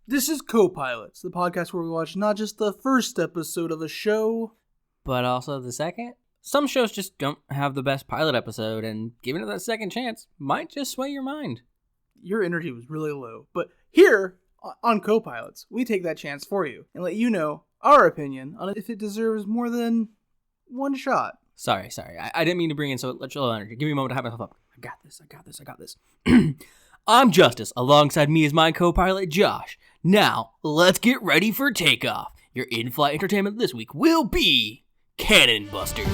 This is Copilots, the podcast where we watch not just the first episode of a show, but also the second. Some shows just don't have the best pilot episode, and giving it that second chance might just sway your mind. Your energy was really low, but here on Copilots, we take that chance for you and let you know our opinion on if it deserves more than one shot. Sorry. I didn't mean to bring in so much low energy. Give me a moment to hype myself up. I got this. I'm Justice. Alongside me is my co-pilot, Josh. Now, let's get ready for takeoff. Your in-flight entertainment this week will be Canon Busters.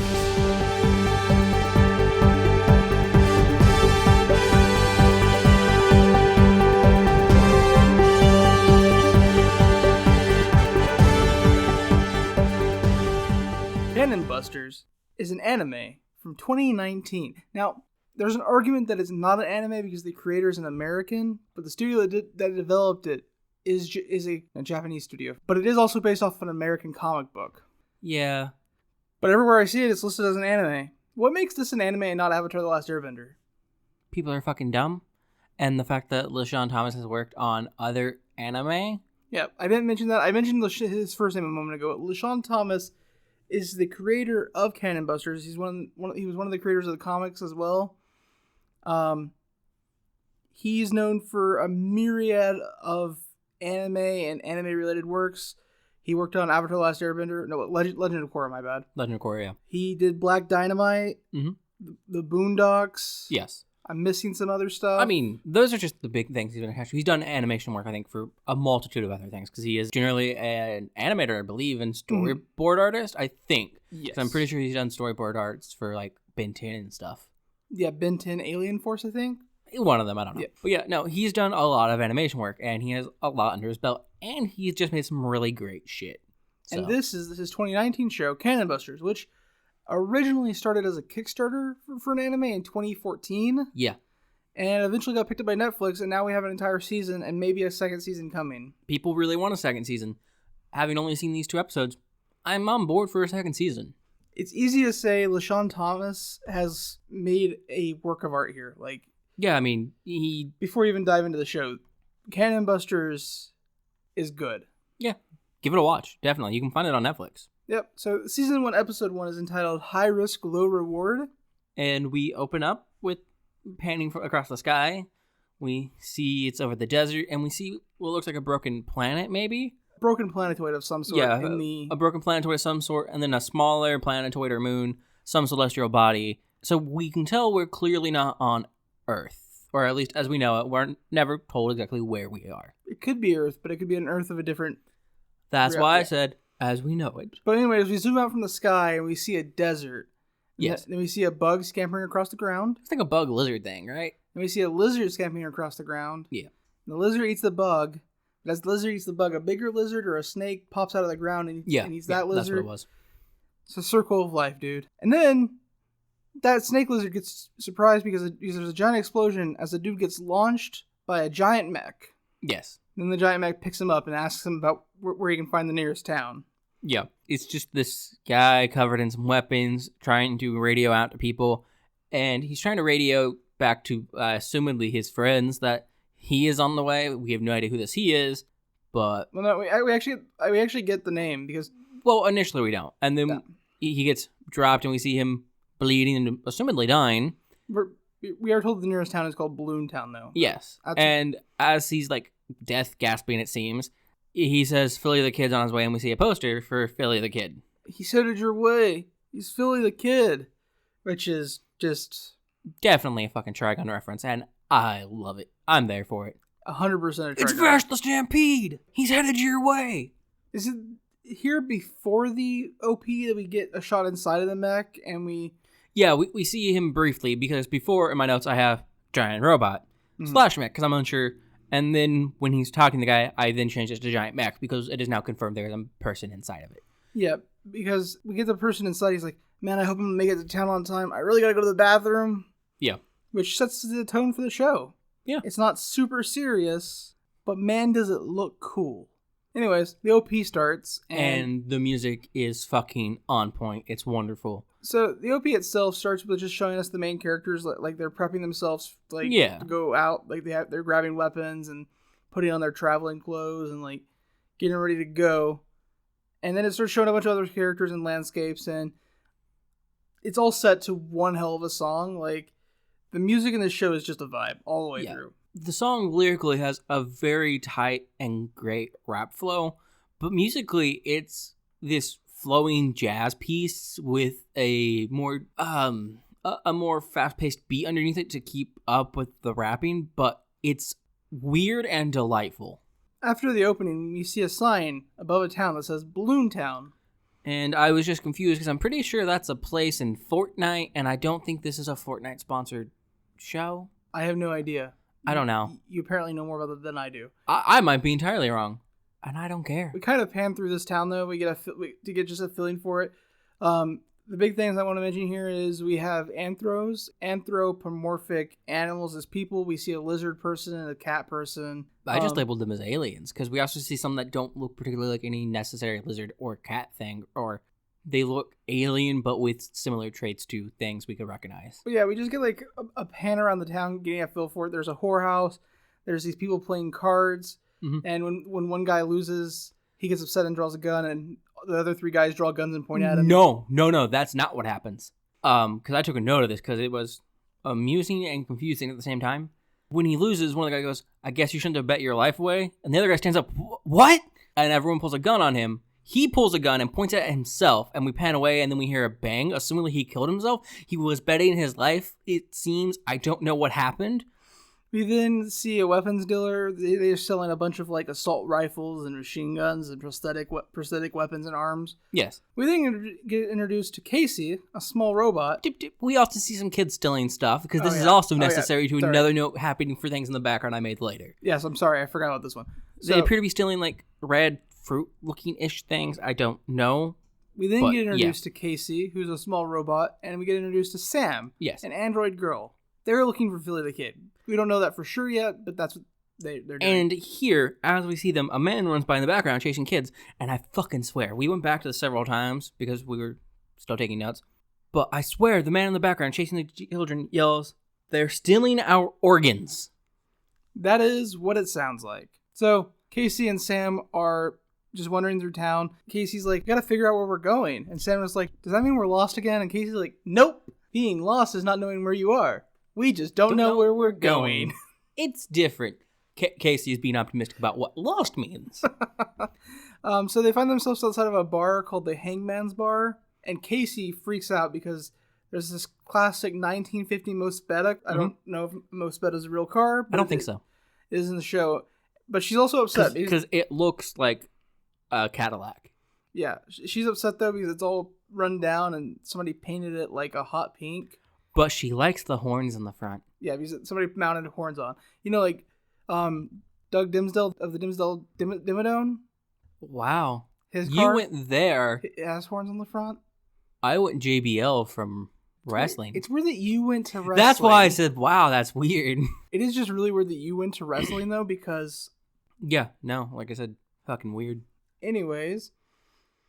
Canon Busters is an anime from 2019. Now, there's an argument that it's not an anime because the creator is an American, but the studio that developed it is a Japanese studio. But it is also based off an American comic book. Yeah. But everywhere I see it, it's listed as an anime. What makes this an anime and not Avatar: The Last Airbender? People are fucking dumb. And the fact that LeSean Thomas has worked on other anime. Yeah, I didn't mention that. I mentioned his first name a moment ago. LeSean Thomas is the creator of Canon Busters. He was one of the creators of the comics as well. He's known for a myriad of anime and anime-related works. He worked on Avatar: The Last Airbender. No, Legend of Korra, my bad. Legend of Korra, yeah. He did Black Dynamite, the Boondocks. Yes. I'm missing some other stuff. I mean, those are just the big things he's been attached to. He's done animation work, I think, for a multitude of other things, because he is generally an animator, I believe, and storyboard artist, I think. Yes. I'm pretty sure he's done storyboard arts for, like, Ben 10 and stuff. Yeah, Ben 10 Alien Force, I think. One of them, I don't know. Yeah. But yeah, no, he's done a lot of animation work, and he has a lot under his belt, and he's just made some really great shit. So. And this is his 2019 show, Canon Busters, which originally started as a Kickstarter for an anime in 2014. Yeah. And eventually got picked up by Netflix, and now we have an entire season and maybe a second season coming. People really want a second season. Having only seen these 2 episodes, I'm on board for a second season. It's easy to say LeSean Thomas has made a work of art here. Like, yeah, I mean, before you even dive into the show, Canon Busters is good. Yeah, give it a watch. Definitely. You can find it on Netflix. Yep. So season 1, episode 1 is entitled High Risk, Low Reward. And we open up with panning across the sky. We see it's over the desert, and we see what looks like a broken planet, maybe? Broken planetoid of some sort. Yeah, a broken planetoid of some sort, and then a smaller planetoid or moon, some celestial body. So we can tell we're clearly not on Earth, or at least as we know it. We're never told exactly where we are. It could be Earth, but it could be an Earth of a different... That's why I said, as we know it. But anyways, we zoom out from the sky, and we see a desert. Yes. Then we see a bug scampering across the ground. It's like a bug lizard thing, right? And we see a lizard scampering across the ground. Yeah. And the lizard eats the bug. But as the lizard eats the bug, a bigger lizard or a snake pops out of the ground and eats that lizard. That's what it was. It's a circle of life, dude. And then that snake lizard gets surprised because there's a giant explosion as the dude gets launched by a giant mech. Yes. Then the giant mech picks him up and asks him about where he can find the nearest town. Yeah. It's just this guy covered in some weapons trying to radio out to people. And he's trying to radio back to, assumedly, his friends that he is on the way. We have no idea who this he is, but... Well, no, we actually get the name because... Well, initially we don't. And then he gets dropped and we see him bleeding and assumedly dying. We are told the nearest town is called Balloon Town, though. Yes. And as he's, like, death gasping, it seems, he says Philly the Kid's on his way, and we see a poster for Philly the Kid. He's headed your way. He's Philly the Kid. Which is just... Definitely a fucking Trigun reference, and I love it. I'm there for it. 100% a Trigun. It's Vash the Stampede! He's headed your way! Is it here before the OP that we get a shot inside of the mech, and we... Yeah, we see him briefly, because before, in my notes, I have giant robot, slash mech, because I'm unsure. And then when he's talking to the guy, I then change it to giant mech, because it is now confirmed there is a person inside of it. Yeah, because we get the person inside, he's like, man, I hope I'm going to make it to town on time. I really got to go to the bathroom. Yeah. Which sets the tone for the show. Yeah. It's not super serious, but man, does it look cool. Anyways, the OP starts. And the music is fucking on point. It's wonderful. So the OP itself starts with just showing us the main characters, like they're prepping themselves, to go out. Like they're grabbing weapons and putting on their traveling clothes and like getting ready to go. And then it starts showing a bunch of other characters and landscapes, and it's all set to one hell of a song. Like, the music in this show is just a vibe all the way through. The song lyrically has a very tight and great rap flow, but musically it's this flowing jazz piece with a more fast-paced beat underneath it to keep up with the rapping, but it's weird and delightful. After the opening, you see a sign above a town that says Balloon Town. And I was just confused because I'm pretty sure that's a place in Fortnite, and I don't think this is a Fortnite-sponsored show. I have no idea. I don't know. You apparently know more about it than I do. I might be entirely wrong, and I don't care. We kind of pan through this town, though. We get just a feeling for it. The big things I want to mention here is we have anthropomorphic animals as people. We see a lizard person and a cat person. I just labeled them as aliens because we also see some that don't look particularly like any necessary lizard or cat thing, or they look alien but with similar traits to things we could recognize. But yeah, we just get like a pan around the town, getting a feel for it. There's a whorehouse. There's these people playing cards. Mm-hmm. And when one guy loses, he gets upset and draws a gun, and the other three guys draw guns and point at him. No, that's not what happens. Because I took a note of this because it was amusing and confusing at the same time. When he loses, one of the guys goes, "I guess you shouldn't have bet your life away." And the other guy stands up, "What?" And everyone pulls a gun on him. He pulls a gun and points at himself, and we pan away, and then we hear a bang, assuming he killed himself. He was betting his life, it seems. I don't know what happened. We then see a weapons dealer. They're selling a bunch of like assault rifles and machine guns and prosthetic weapons and arms. Yes. We then get introduced to Casey, a small robot. We also see some kids stealing stuff because this is also necessary to another note happening for things in the background I made later. Yes, I'm sorry. I forgot about this one. They appear to be stealing like red fruit-looking-ish things. I don't know. We then get introduced to Casey, who's a small robot, and we get introduced to Sam, an android girl. They're looking for Philly the Kid. We don't know that for sure yet, but that's what they're doing. And here, as we see them, a man runs by in the background chasing kids, and I fucking swear, we went back to this several times because we were still taking notes, but I swear the man in the background chasing the children yells, "They're stealing our organs." That is what it sounds like. So, Casey and Sam are just wandering through town. Casey's like, "Gotta figure out where we're going." And Sam was like, "Does that mean we're lost again?" And Casey's like, "Nope. Being lost is not knowing where you are. We just don't know where we're going." It's different. Casey is being optimistic about what lost means. So they find themselves outside of a bar called the Hangman's Bar. And Casey freaks out because there's this classic 1950 Mosbetta. I don't know if Mosbetta is a real car. But I don't think so. It is in the show. But she's also upset. Because it looks like a Cadillac. Yeah. She's upset, though, because it's all run down and somebody painted it like a hot pink. But she likes the horns in the front. Yeah, because somebody mounted horns on. You know, like Doug Dimsdale of the Dimsdale Dimmadome? Wow. His car, you went there. It has horns on the front? I went JBL from wrestling. It's weird that you went to wrestling. That's why I said, wow, that's weird. It is just really weird that you went to wrestling, though, because... Yeah, no, like I said, fucking weird. Anyways.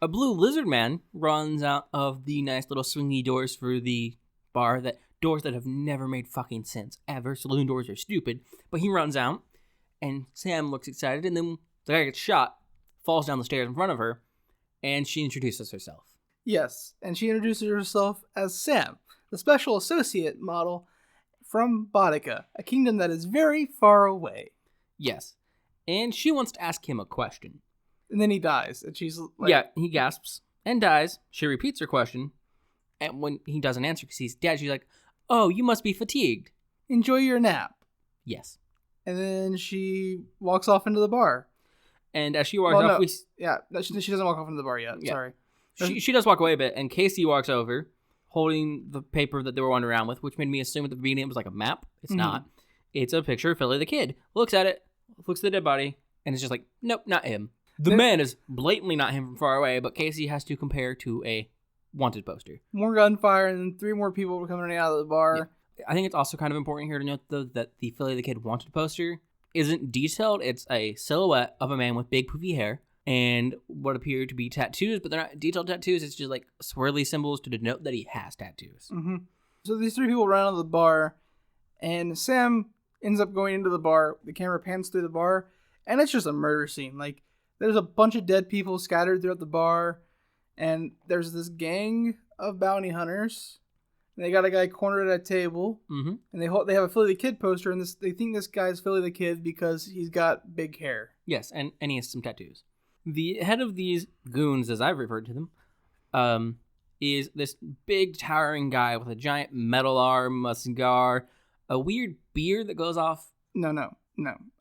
A blue lizard man runs out of the nice little swingy doors for the bar, doors that have never made fucking sense ever. Saloon doors are stupid. But he runs out, and Sam looks excited, and then the guy gets shot, falls down the stairs in front of her, and she introduces herself. Yes, and she introduces herself as Sam, the special associate model from Boudica, a kingdom that is very far away. Yes, and she wants to ask him a question. And then he dies, and she's like... Yeah, he gasps and dies. She repeats her question, and when he doesn't answer because he's dead, she's like, "Oh, you must be fatigued. Enjoy your nap." Yes. And then she walks off into the bar. And as she walks off, she doesn't walk off into the bar yet. Yeah. Sorry. She does walk away a bit, and Casey walks over, holding the paper that they were wandering around with, which made me assume at the beginning it was like a map. It's not. It's a picture of Philly the Kid. Looks at it, looks at the dead body, and it's just like, nope, not him. The man is blatantly not him from far away, but Casey has to compare to a wanted poster. More gunfire, and then 3 more people were coming out of the bar. Yeah. I think it's also kind of important here to note, though, that the Philly the Kid wanted poster isn't detailed. It's a silhouette of a man with big poofy hair and what appear to be tattoos, but they're not detailed tattoos. It's just like swirly symbols to denote that he has tattoos. Mm-hmm. So these 3 people run out of the bar, and Sam ends up going into the bar. The camera pans through the bar, And it's just a murder scene. Like, there's a bunch of dead people scattered throughout the bar, and there's this gang of bounty hunters. And they got a guy cornered at a table, and they have a Philly the Kid poster, and they think this guy's Philly the Kid because he's got big hair. Yes, and he has some tattoos. The head of these goons, as I've referred to them, is this big towering guy with a giant metal arm, a cigar, a weird beard that goes off. No.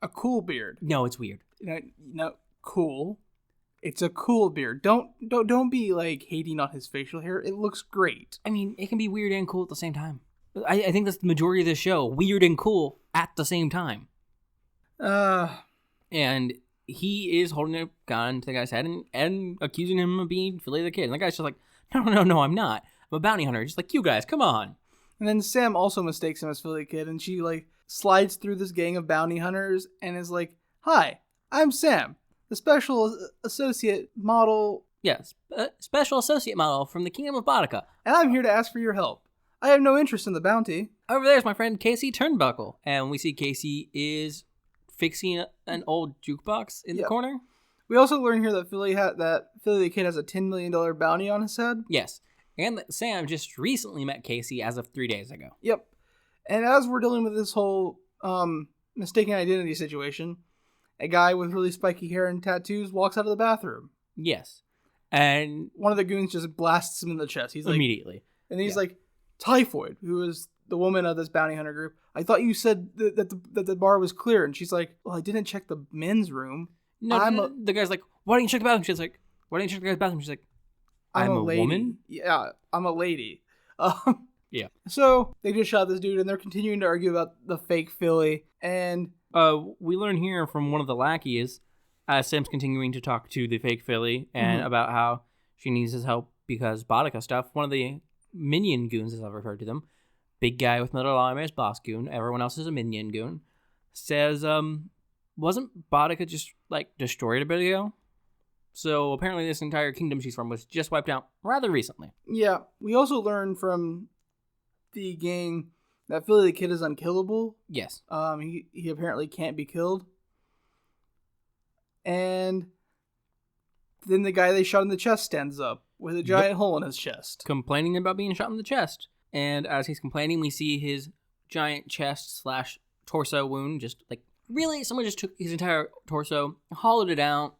A cool beard. No, it's weird. No, cool. It's a cool beard. Don't be like hating on his facial hair. It looks great. I mean, it can be weird and cool at the same time. I think that's the majority of the show. Weird and cool at the same time. And he is holding a gun to the guy's head and accusing him of being Philly the Kid. And the guy's just like, no, I'm not. I'm a bounty hunter, just like you guys. Come on. And then Sam also mistakes him as Philly the Kid, and she like slides through this gang of bounty hunters and is like, "Hi, I'm Sam, the special associate model." Yes, special associate model from the Kingdom of Boudica. And I'm here to ask for your help. I have no interest in the bounty. Over there's my friend Casey Turnbuckle. And we see Casey is fixing an old jukebox in the corner. We also learn here that Philly the Kid has a $10 million bounty on his head. Yes. And that Sam just recently met Casey as of 3 days ago. Yep. And as we're dealing with this whole mistaken identity situation, a guy with really spiky hair and tattoos walks out of the bathroom. Yes. And one of the goons just blasts him in the chest. He's like, immediately. And he's like, Typhoid, who is the woman of this bounty hunter group, I thought you said that the bar was clear. And she's like, well, I didn't check the men's room. No, the guy's like, why didn't you check the bathroom? She's like, why didn't you check the guy's bathroom? She's like, I'm a lady. Woman? Yeah, I'm a lady. Yeah. So they just shot this dude, and they're continuing to argue about the fake Philly. And we learn here from one of the lackeys, as Sam's continuing to talk to the fake Philly, and about how she needs his help because Boudica stuff. One of the minion goons, as I've referred to them, big guy with metal armor as boss goon. Everyone else is a minion goon. Says, wasn't Boudica just like destroyed a bit ago? So apparently this entire kingdom she's from was just wiped out rather recently. Yeah, we also learned from the gang that Philly the Kid is unkillable. Yes. He apparently can't be killed. And then the guy they shot in the chest stands up with a giant hole in his chest. Complaining about being shot in the chest. And as he's complaining, we see his giant chest / torso wound. Just like, really? Someone just took his entire torso, hollowed it out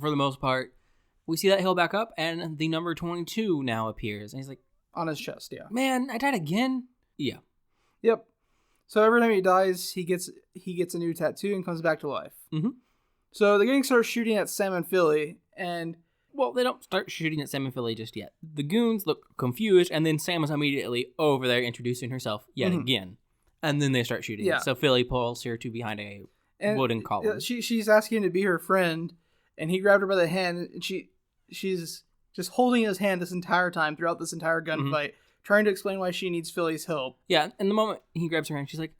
for the most part. We see that heal back up, and the number 22 now appears. And he's like, on his chest, yeah. Man, I died again? Yeah. Yep. So every time he dies, he gets a new tattoo and comes back to life. Mm-hmm. So the gang starts shooting at Sam and Philly, and... Well, they don't start shooting at Sam and Philly just yet. The goons look confused, and then Sam is immediately over there introducing herself yet again. And then they start shooting. Yeah. So Philly pulls her to behind a wooden column. She's asking him to be her friend, and he grabbed her by the hand, and she's just holding his hand this entire time throughout this entire gunfight, trying to explain why she needs Philly's help. Yeah, and the moment he grabs her hand, she's like,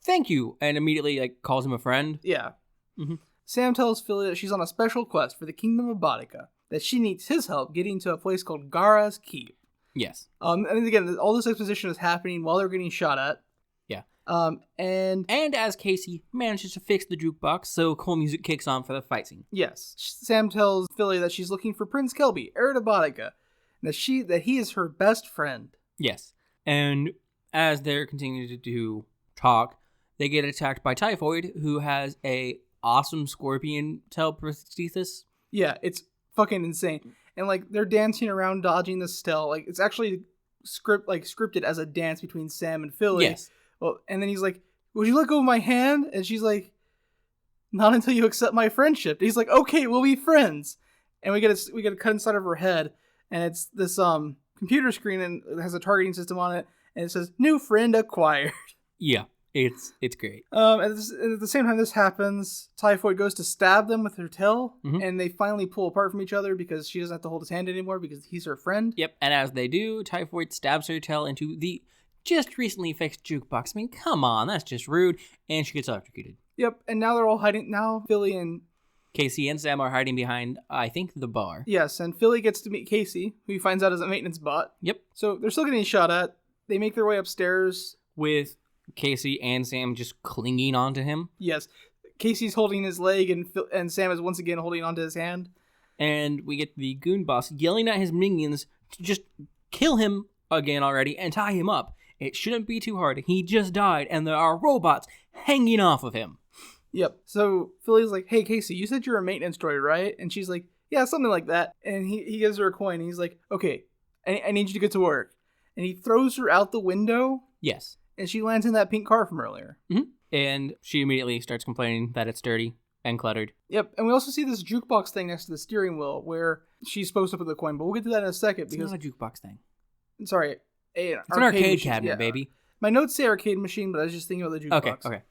thank you, and immediately like calls him a friend. Yeah. Sam tells Philly that she's on a special quest for the Kingdom of Boudica, that she needs his help getting to a place called Gara's Keep. Yes. And again, all this exposition is happening while they're getting shot at. Yeah. And as Casey manages to fix the jukebox, so cool music kicks on for the fight scene. Yes. Sam tells Philly that she's looking for Prince Kelby, heir to Boudica, and that he is her best friend. Yes. And as they're continuing to talk, they get attacked by Typhoid, who has a awesome scorpion teleprosthesis. Yeah, it's fucking insane. And like they're dancing around dodging the stell. Like it's actually scripted as a dance between Sam and Philly. Yes. Well, and then he's like, would you let go of my hand? And she's like, not until you accept my friendship. And he's like, okay, we'll be friends. And we get a cut inside of her head, and it's this computer screen, and it has a targeting system on it, and it says new friend acquired. Yeah, it's great. At the same time this happens, Typhoid goes to stab them with her tail, and they finally pull apart from each other because she doesn't have to hold his hand anymore because he's her friend. Yep, and as they do, Typhoid stabs her tail into the just recently fixed jukebox. I mean, come on, that's just rude. And she gets electrocuted. Yep, and now they're all hiding. Now Philly and Casey and Sam are hiding behind, I think, the bar. Yes, and Philly gets to meet Casey, who he finds out is a maintenance bot. Yep. So they're still getting shot at. They make their way upstairs. With Casey and Sam just clinging onto him. Yes. Casey's holding his leg, and Sam is once again holding onto his hand. And we get the goon boss yelling at his minions to just kill him again already and tie him up. It shouldn't be too hard. He just died, and there are robots hanging off of him. Yep. So Philly's like, hey, Casey, you said you're a maintenance droid, right? And she's like, yeah, something like that. And he gives her a coin. And he's like, okay, I need you to get to work. And he throws her out the window. Yes. And she lands in that pink car from earlier. Mm-hmm. And she immediately starts complaining that it's dirty and cluttered. Yep. And we also see this jukebox thing next to the steering wheel where she's supposed to put the coin. But we'll get to that in a second. It's not a jukebox thing. Sorry. It's an arcade cabinet, yeah. Baby. My notes say arcade machine, but I was just thinking about the jukebox. Okay.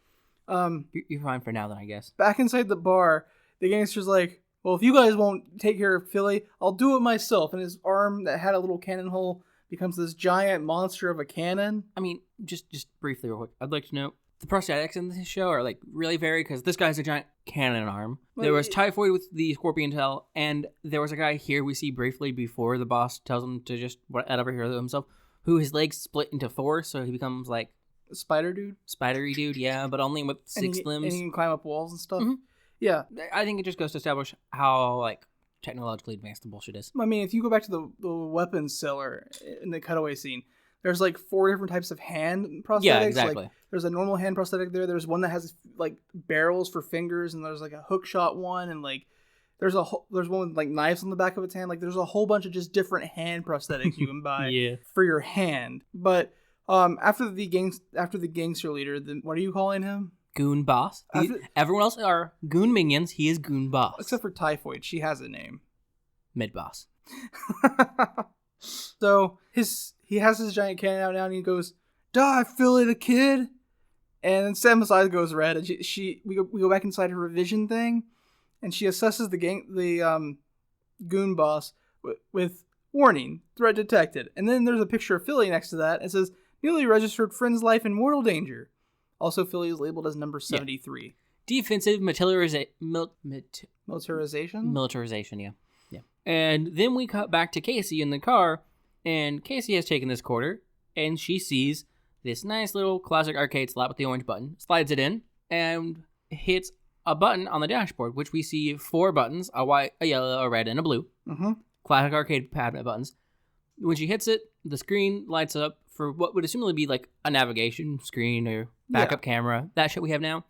You're fine for now then, I guess. Back inside the bar, the gangster's like, well, if you guys won't take care of Philly, I'll do it myself. And his arm that had a little cannon hole becomes this giant monster of a cannon. I mean, just briefly real quick, I'd like to note, the prosthetics in this show are like really varied because this guy's a giant cannon arm. There was Typhoid with the scorpion tail, and there was a guy here we see briefly before the boss tells him to just whatever hero himself, who his legs split into 4, so he becomes like Spider dude? Spidery dude, yeah, but only with 6 limbs. And he can climb up walls and stuff. Mm-hmm. Yeah. I think it just goes to establish how like technologically advanced the bullshit is. I mean, if you go back to the weapons seller in the cutaway scene, there's like 4 different types of hand prosthetics. Yeah, exactly. Like, there's a normal hand prosthetic there. There's one that has like barrels for fingers, and there's like a hook shot one, and like there's one with like knives on the back of its hand. Like there's a whole bunch of just different hand prosthetics you can buy for your hand. But after the gangster leader, then what are you calling him? Goon boss. Everyone else are goon minions. He is goon boss. Except for Typhoid. She has a name. Mid boss. So he has his giant cannon out now, and he goes, "Die, Philly the kid!" And then Sam's eyes goes red, and we go back inside her revision thing, and she assesses the goon boss with warning, threat detected. And then there's a picture of Philly next to that. It says, "Newly registered friend's life in mortal danger." Also, Philly is labeled as number 73. Yeah. Defensive militarization. Militarization, yeah. And then we cut back to Casey in the car, and Casey has taken this quarter, and she sees this nice little classic arcade slot with the orange button, slides it in, and hits a button on the dashboard, which we see 4 buttons, a white, a yellow, a red, and a blue. Mm-hmm. Classic arcade cabinet buttons. When she hits it, the screen lights up for what would assumably be like a navigation screen or backup camera, that shit we have now.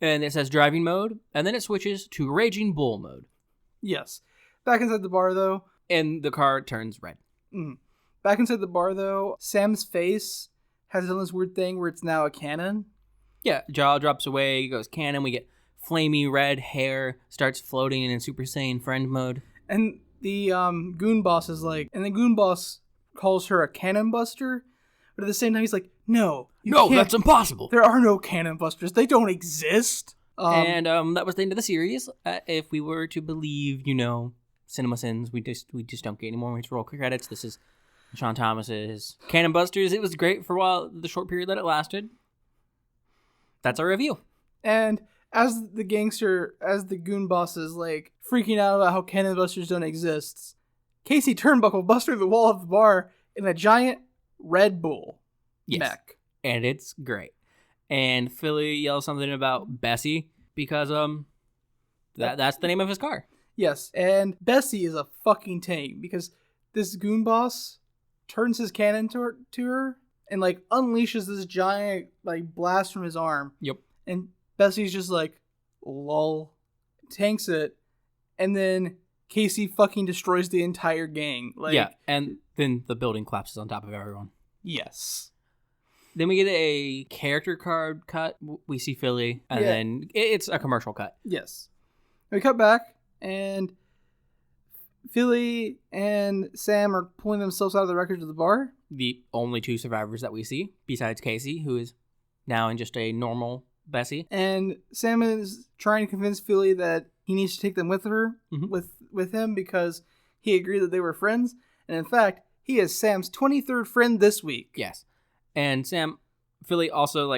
And it says driving mode, and then it switches to raging bull mode. Yes. Back inside the bar, though. And the car turns red. Mm. Back inside the bar, though, Sam's face has done this weird thing where it's now a cannon. Yeah, jaw drops away, goes cannon, we get flamey red hair, starts floating in Super Saiyan friend mode. And the goon boss is like, and the goon boss calls her a Canon Buster, but at the same time he's like, no, that's impossible. There are no Canon Busters. They don't exist. And that was the end of the series. If we were to believe, Cinema Sins, we just don't get any more. We just roll credits. This is Sean Thomas's Canon Busters. It was great for a while, the short period that it lasted. That's our review. And as the goon boss is like freaking out about how Canon Busters don't exist, Casey Turnbuckle busts through the wall of the bar in a giant Red Bull mech. And it's great. And Philly yells something about Bessie because that's the name of his car. Yes, and Bessie is a fucking tank because this goon boss turns his cannon to her and like unleashes this giant like blast from his arm. Yep. And Bessie's just like, lol, tanks it, and then Casey fucking destroys the entire gang. Like, yeah, and then the building collapses on top of everyone. Yes. Then we get a character card cut. We see Philly, and then it's a commercial cut. Yes. We cut back, and Philly and Sam are pulling themselves out of the wreckage of the bar. The only 2 survivors that we see, besides Casey, who is now in just a normal Bessie. And Sam is trying to convince Philly that he needs to take them with her, with him, because he agreed that they were friends. And in fact, he is Sam's 23rd friend this week. Yes. And Philly also,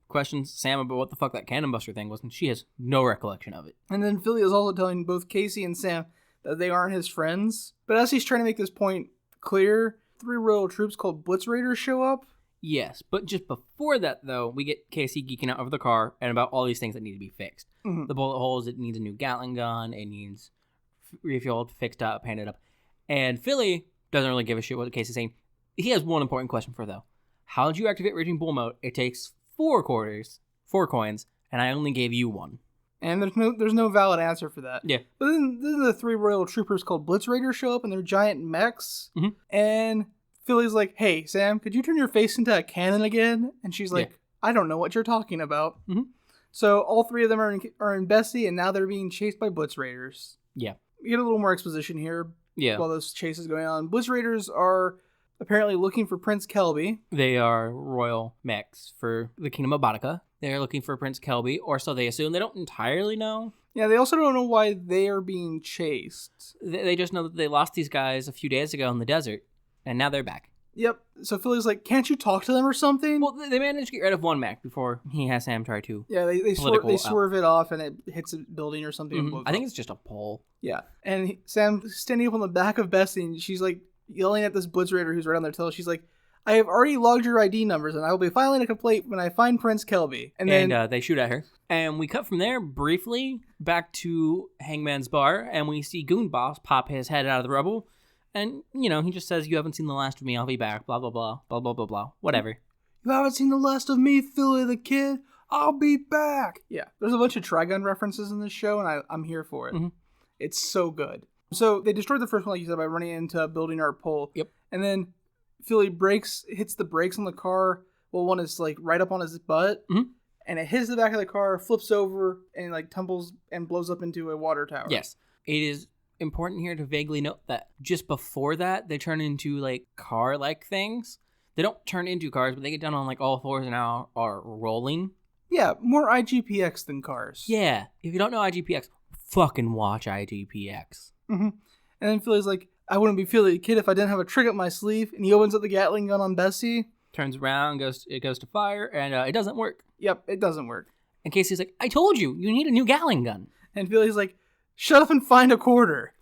questions Sam about what the fuck that Cannon Buster thing was, and she has no recollection of it. And then Philly is also telling both Casey and Sam that they aren't his friends. But as he's trying to make this point clear, 3 royal troops called Blitz Raiders show up. Yes, but just before that, though, we get Casey geeking out over the car and about all these things that need to be fixed. Mm-hmm. The bullet holes, it needs a new Gatling gun, it needs refueled, fixed up, painted up. And Philly doesn't really give a shit what Casey's saying. He has one important question for her, though. How did you activate Raging Bull mode? It takes 4 coins, and I only gave you 1. And there's no valid answer for that. Yeah. But then the 3 Royal Troopers called Blitz Raiders show up, and they're giant mechs. Mm-hmm. And Philly's like, hey, Sam, could you turn your face into a cannon again? And she's like, I don't know what you're talking about. Mm-hmm. So all 3 of them are in Bessie, and now they're being chased by Blitz Raiders. Yeah. We get a little more exposition here while this chase is going on. Blitz Raiders are apparently looking for Prince Kelby. They are royal mechs for the Kingdom of Boudica. They're looking for Prince Kelby, or so they assume. They don't entirely know. Yeah, they also don't know why they are being chased. They just know that they lost these guys a few days ago in the desert, and now they're back. Yep. So Philly's like, can't you talk to them or something? Well, they managed to get rid of one mech before he has Sam try to. Yeah, they swerve it off, and it hits a building or something. Mm-hmm. I think it's just a pole. Yeah. And Sam's standing up on the back of Bessie, and she's like yelling at this Blitz Raider who's right on their tail. She's like, I have already logged your ID numbers, and I will be filing a complaint when I find Prince Kelby. And then they shoot at her. And we cut from there briefly back to Hangman's bar, and we see Goon Boss pop his head out of the rubble. And, he just says, you haven't seen the last of me, I'll be back, blah, blah, blah, blah, blah, blah, blah, whatever. You haven't seen the last of me, Philly the Kid, I'll be back. Yeah, there's a bunch of Trigun references in this show, and I'm here for it. Mm-hmm. It's so good. So they destroyed the first one, like you said, by running into a building or a pole. Yep. And then Philly hits the brakes on the car. Well, one is like right up on his butt, and it hits the back of the car, flips over, and like tumbles and blows up into a water tower. Yes. It is important here to vaguely note that just before that, they turn into like car-like things. They don't turn into cars, but they get down on like all fours and now are rolling. Yeah, more IGPX than cars. Yeah. If you don't know IGPX, fucking watch IGPX. Mm-hmm. And then Philly's like, I wouldn't be Philly the Kid if I didn't have a trick up my sleeve. And he opens up the Gatling gun on Bessie. Turns around, it goes to fire, and it doesn't work. Yep, it doesn't work. And Casey's like, I told you need a new Gatling gun. And Philly's like, shut up and find a quarter.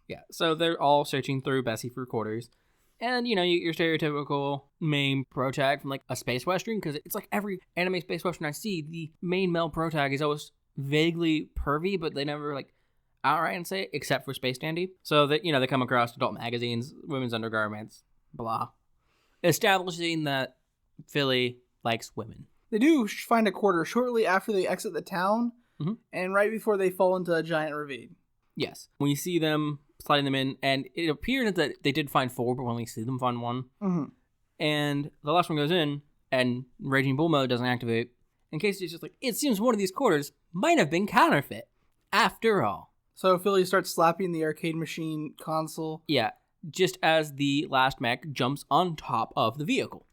Yeah, so they're all searching through Bessie for quarters. And, your stereotypical main protag from, like, a space western, because it's like every anime space western I see, the main male protag is always vaguely pervy, but they never, like, outright and say it, except for Space Dandy. So that, they come across adult magazines, women's undergarments, blah. Establishing that Philly likes women. They do find a quarter shortly after they exit the town, and right before they fall into a giant ravine. Yes. We see them sliding them in, and it appears that they did find 4, but we only see them find 1. Mm-hmm. And the last one goes in, and Raging Bull mode doesn't activate. And Casey's just like, it seems one of these quarters might have been counterfeit, after all. So Philly starts slapping the arcade machine console. Yeah, just as the last mech jumps on top of the vehicle.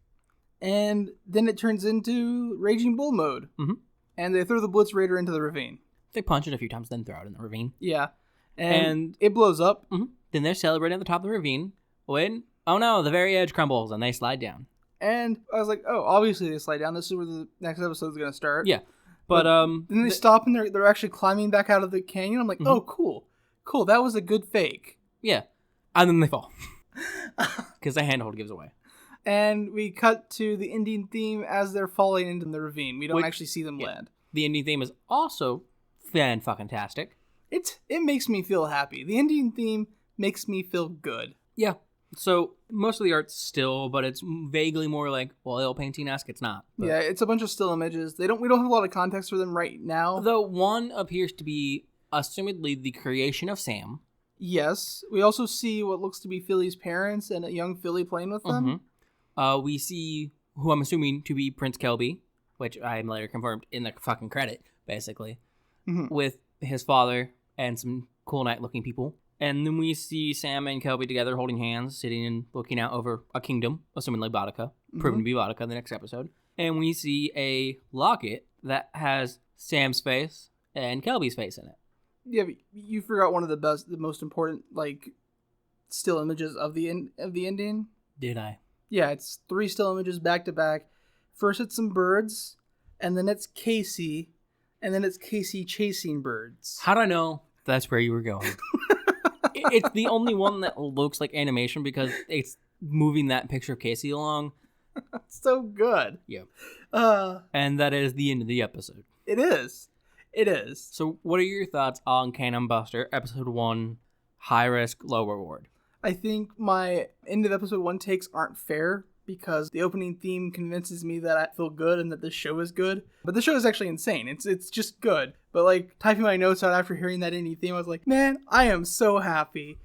And then it turns into Raging Bull mode. Mm-hmm. And they throw the Blitz Raider into the ravine. They punch it a few times, then throw it in the ravine. Yeah. And it blows up. Mm-hmm. Then they're celebrating at the top of the ravine. When, oh no, the very edge crumbles and they slide down. And I was like, oh, obviously they slide down. This is where the next episode is going to start. Yeah. But then they stop and they're actually climbing back out of the canyon. I'm like, oh, cool. Cool. That was a good fake. Yeah. And then they fall. Because the handhold gives away. And we cut to the Indian theme as they're falling into the ravine. We don't actually see them land. The Indian theme is also fan-fucking-tastic. It makes me feel happy. The Indian theme makes me feel good. Yeah. So most of the art's still, but it's vaguely more like oil painting-esque. It's not. But. Yeah, it's a bunch of still images. We don't have a lot of context for them right now. Though one appears to be assumedly the creation of Sam. Yes. We also see what looks to be Philly's parents and a young Philly playing with them. Mm-hmm. We see who I'm assuming to be Prince Kelby, which I later confirmed in the fucking credit, basically, with his father and some cool night-looking people. And then we see Sam and Kelby together holding hands, sitting and looking out over a kingdom, assumingly Boudica, proven to be Boudica in the next episode. And we see a locket that has Sam's face and Kelby's face in it. Yeah, but you forgot one of the most important, still images of the Indian. Did I? Yeah, it's 3 still images back to back. First it's some birds, and then it's Casey, and then it's Casey chasing birds. How do I know that's where you were going? It's the only one that looks like animation because it's moving that picture of Casey along. It's so good. Yep. Uh, And that is the end of the episode. it is. It is. So what are your thoughts on Canon Buster, episode 1, high risk, low reward? I think my end of episode 1 takes aren't fair because the opening theme convinces me that I feel good and that this show is good. But the show is actually insane. It's just good. But like typing my notes out after hearing that indie theme, I was like, man, I am so happy.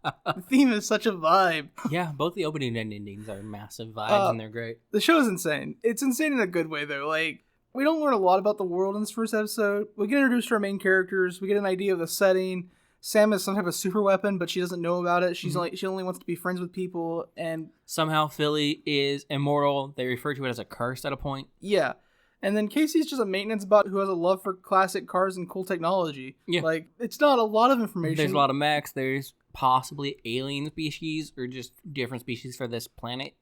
The theme is such a vibe. Yeah, both the opening and endings are massive vibes and they're great. The show is insane. It's insane in a good way though. Like, we don't learn a lot about the world in this first episode. We get introduced to our main characters. We get an idea of the setting. Sam has some type of super weapon, but she doesn't know about it. She only wants to be friends with people, and somehow Philly is immortal. They refer to it as a curse at a point. Yeah. And then Casey's just a maintenance bot who has a love for classic cars and cool technology. Yeah. Like, it's not a lot of information. There's a lot of mechs. There's possibly alien species or just different species for this planet.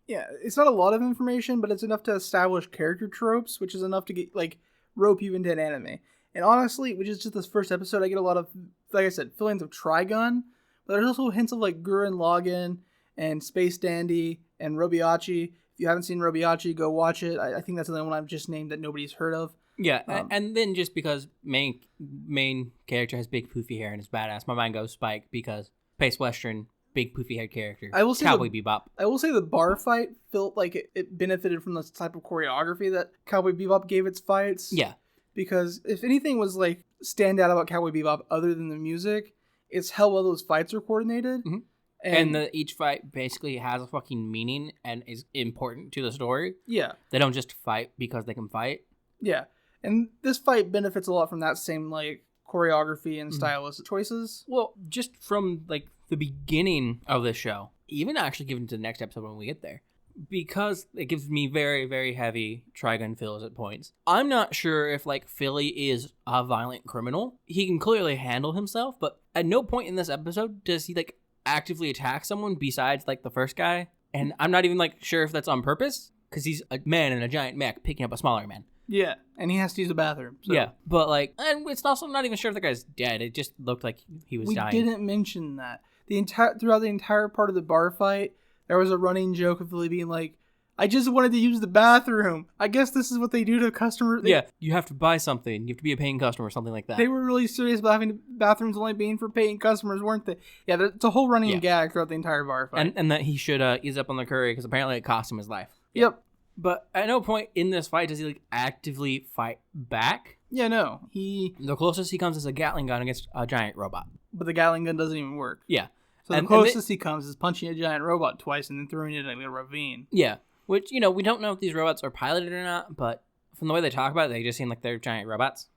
Yeah, it's not a lot of information, but it's enough to establish character tropes, which is enough to get, like, rope you into an anime. And honestly, which is just this first episode, I get a lot of, like I said, feelings of Trigun, but there's also hints of, like, Gurren Lagann and Space Dandy and Robiachi. If you haven't seen Robiachi, go watch it. I think that's the one I've just named that nobody's heard of. Yeah, and then just because main character has big poofy hair and is badass, my mind goes Spike because Space Western, big poofy head character. I will say Cowboy Bebop. I will say the bar fight felt like it benefited from the type of choreography that Cowboy Bebop gave its fights. Yeah. Because if anything was like stand out about Cowboy Bebop other than the music, it's how well those fights are coordinated. Mm-hmm. And each fight basically has a fucking meaning and is important to the story. Yeah. They don't just fight because they can fight. Yeah. And this fight benefits a lot from that same like choreography and stylist choices. Well, just from like the beginning of this show, even actually given to the next episode when we get there, because it gives me very, very heavy Trigun feels at points. I'm not sure if like Philly is a violent criminal. He can clearly handle himself, but at no point in this episode does he like actively attack someone besides like the first guy. And I'm not even like sure if that's on purpose because he's a man in a giant mech picking up a smaller man. Yeah, and he has to use the bathroom. So. Yeah, but like, and it's also not even sure if the guy's dead. It just looked like he was dying. We didn't mention that. Throughout the entire part of the bar fight, there was a running joke of Philly being like, I just wanted to use the bathroom. I guess this is what they do to customers. Yeah, you have to buy something. You have to be a paying customer or something like that. They were really serious about having bathrooms only being for paying customers, weren't they? Yeah, it's a whole running gag throughout the entire bar fight. And that he should ease up on the curry because apparently it cost him his life. Yep. But at no point in this fight does he like actively fight back. Yeah, no. The closest he comes is a Gatling gun against a giant robot. But the Gatling gun doesn't even work. Yeah. So the closest he comes is punching a giant robot twice and then throwing it in a ravine. Yeah. Which, you know, we don't know if these robots are piloted or not, but from the way they talk about it, they just seem like they're giant robots.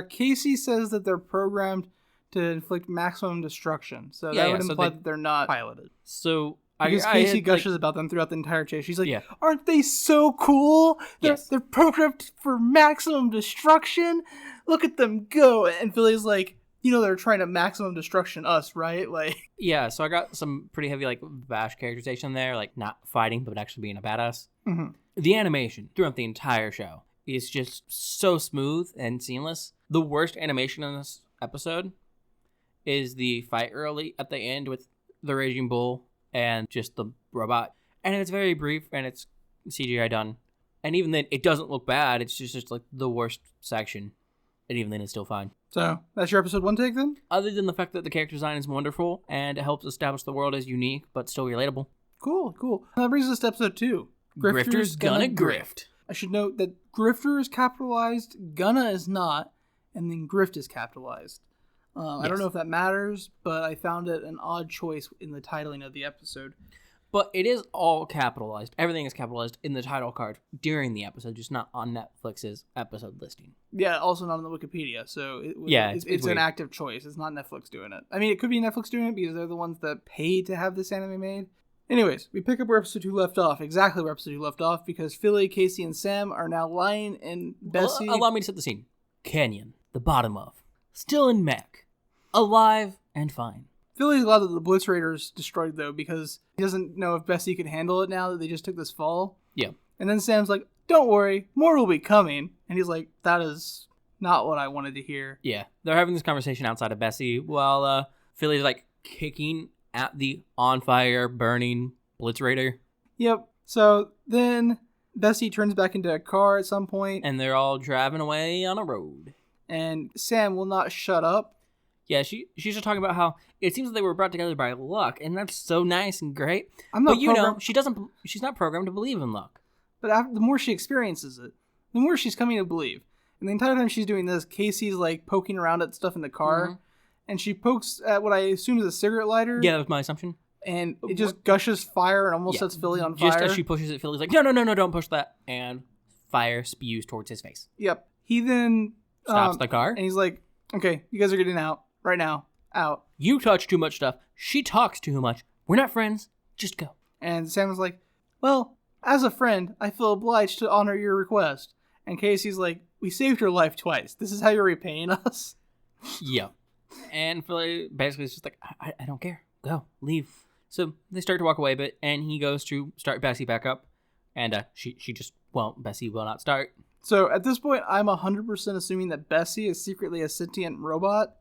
Casey says that they're programmed to inflict maximum destruction. So that would imply that they're not piloted. So because Casey gushes about them throughout the entire chase. She's like, aren't they so cool? They're programmed for maximum destruction. Look at them go. And Philly's like, you know, they're trying to maximum destruction us, right? Like, yeah, so I got some pretty heavy, like, Bash characterization there, like, not fighting, but actually being a badass. Mm-hmm. The animation throughout the entire show is just so smooth and seamless. The worst animation in this episode is the fight early at the end with the Raging Bull and just the robot. And it's very brief, and it's CGI done. And even then, it doesn't look bad. It's just like, the worst section. And even then, it's still fine. So, that's your episode 1 take, then? Other than the fact that the character design is wonderful, and it helps establish the world as unique, but still relatable. Cool. That brings us to episode 2. Grifter's gonna grift. I should note that Grifter is capitalized, Gunna is not, and then Grift is capitalized. I don't know if that matters, but I found it an odd choice in the titling of the episode. But it is all capitalized. Everything is capitalized in the title card during the episode, just not on Netflix's episode listing. Yeah, also not on the Wikipedia. So it's an active choice. It's not Netflix doing it. I mean, it could be Netflix doing it because they're the ones that paid to have this anime made. Anyways, we pick up where episode 2 left off. Exactly where episode 2 left off, because Philly, Casey, and Sam are now lying in Bessie. Allow me to set the scene. Canyon, the bottom of, still in mech, alive and fine. Philly's glad that the Blitz Raiders destroyed, though, because he doesn't know if Bessie can handle it now that they just took this fall. Yeah. And then Sam's like, don't worry, more will be coming. And he's like, that is not what I wanted to hear. Yeah. They're having this conversation outside of Bessie while Philly's like kicking at the on fire, burning Blitz Raider. Yep. So then Bessie turns back into a car at some point, And they're all driving away on a road. and Sam will not shut up. Yeah, she's just talking about how it seems that they were brought together by luck, and that's so nice and great. I'm not But you know, she's not programmed to believe in luck. But the more she experiences it, the more she's coming to believe. And the entire time she's doing this, Casey's like poking around at stuff in the car, and she pokes at what I assume is a cigarette lighter. Yeah, that was my assumption. And it just gushes fire and almost sets Philly on fire. Just as she pushes it, Philly's like, no, don't push that. And fire spews towards his face. Yep. He then Stops the car. and he's like, okay, you guys are getting out right now. Out. You touch too much stuff. She talks too much. We're not friends. Just go. And Sam was like, well, as a friend, I feel obliged to honor your request. And Casey's like, we saved your life twice. This is how you're repaying us? Yeah. And Philly basically is just like, I don't care. Go. Leave. So they start to walk away a bit, and he goes to start Bessie back up. And Bessie will not start. So at this point, I'm 100% assuming that Bessie is secretly a sentient robot,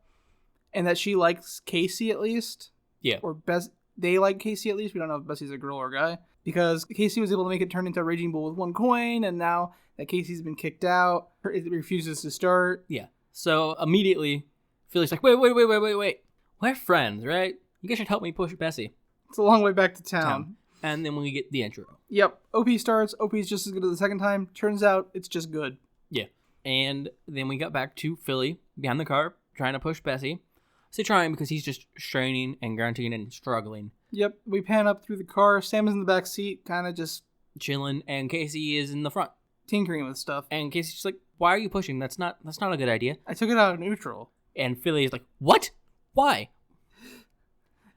and that she likes Casey at least. Yeah. Or they like Casey at least. We don't know if Bessie's a girl or a guy. Because Casey was able to make it turn into a raging bull with one coin, and now that Casey's been kicked out, it refuses to start. Yeah. So immediately, Philly's like, wait. We're friends, right? You guys should help me push Bessie. It's a long way back to town. And then we get the intro. Yep. OP starts. OP's just as good as the second time. Turns out it's just good. Yeah. And then we got back to Philly behind the car trying to push Bessie. I say trying because he's just straining and grunting and struggling. Yep. We pan up through the car. Sam is in the back seat, kind of just chilling, and Casey is in the front tinkering with stuff. And Casey's just like, why are you pushing? That's not a good idea. I took it out of neutral. And Philly is like, what? Why?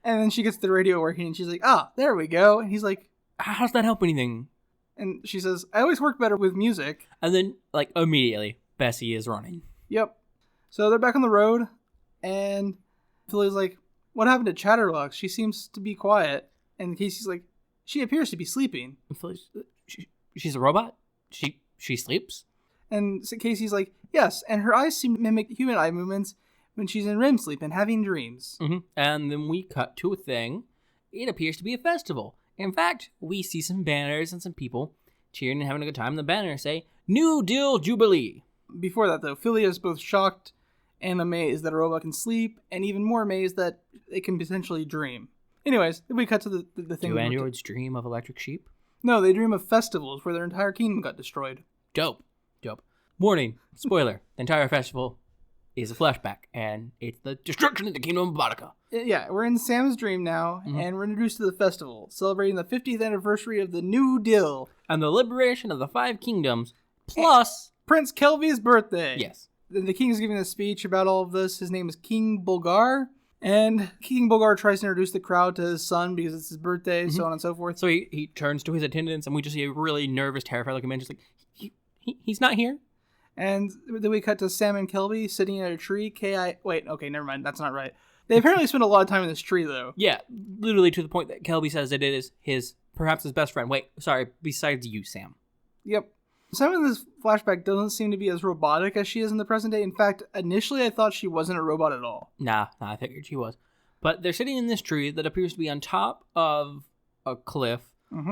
And then she gets the radio working, and she's like, there we go. And he's like, how's that help anything? And she says, I always work better with music. And then, like, immediately, Bessie is running. Yep. So they're back on the road, and Philly's like, what happened to Chatterbox? She seems to be quiet. And Casey's like, she appears to be sleeping. And Philly's, she's a robot? She sleeps? And Casey's like, yes, and her eyes seem to mimic human eye movements when she's in REM sleep and having dreams. Mm-hmm. And then we cut to a thing. It appears to be a festival. In fact, we see some banners and some people cheering and having a good time. The banners say, New Deal Jubilee. Before that, though, Philly is both shocked and amazed that a robot can sleep, and even more amazed that it can potentially dream. Anyways, then we cut to the thing. Do androids dream of electric sheep? No, they dream of festivals where their entire kingdom got destroyed. Dope. Warning, spoiler, the entire festival is a flashback, and it's the destruction of the kingdom of Bodica. Yeah, we're in Sam's dream now, and we're introduced to the festival, celebrating the 50th anniversary of the New Deal. And the liberation of the 5 kingdoms, plus Prince Kelby's birthday. Yes. The king is giving a speech about all of this. His name is King Bulgar. And King Bulgar tries to introduce the crowd to his son because it's his birthday, so on and so forth. So he turns to his attendants, and we just see a really nervous, terrified looking man just like, he's not here? And then we cut to Sam and Kelby sitting at a tree. Wait, okay, never mind. That's not right. They apparently spend a lot of time in this tree, though. Yeah, literally to the point that Kelby says that it is perhaps his best friend. Wait, sorry, besides you, Sam. Yep. Sam in this flashback doesn't seem to be as robotic as she is in the present day. In fact, initially I thought she wasn't a robot at all. Nah, I figured she was. But they're sitting in this tree that appears to be on top of a cliff,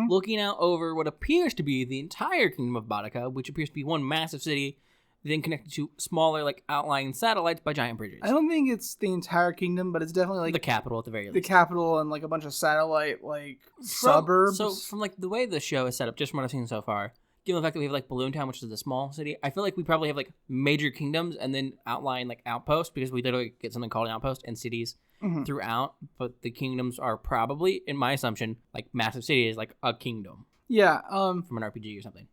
looking out over what appears to be the entire kingdom of Bodica, which appears to be one massive city, then connected to smaller, like, outlying satellites by giant bridges. I don't think it's the entire kingdom, but it's definitely, like... the capital, at the very least. The capital and, like, a bunch of satellite, like, suburbs. So, from, like, the way the show is set up, just from what I've seen so far, given the fact that we have, like, Balloon Town, which is a small city, I feel like we probably have, like, major kingdoms and then outlying, like, outposts, because we literally get something called an outpost and cities throughout, but the kingdoms are probably, in my assumption, like, massive cities, like, a kingdom. Yeah, from an RPG or something.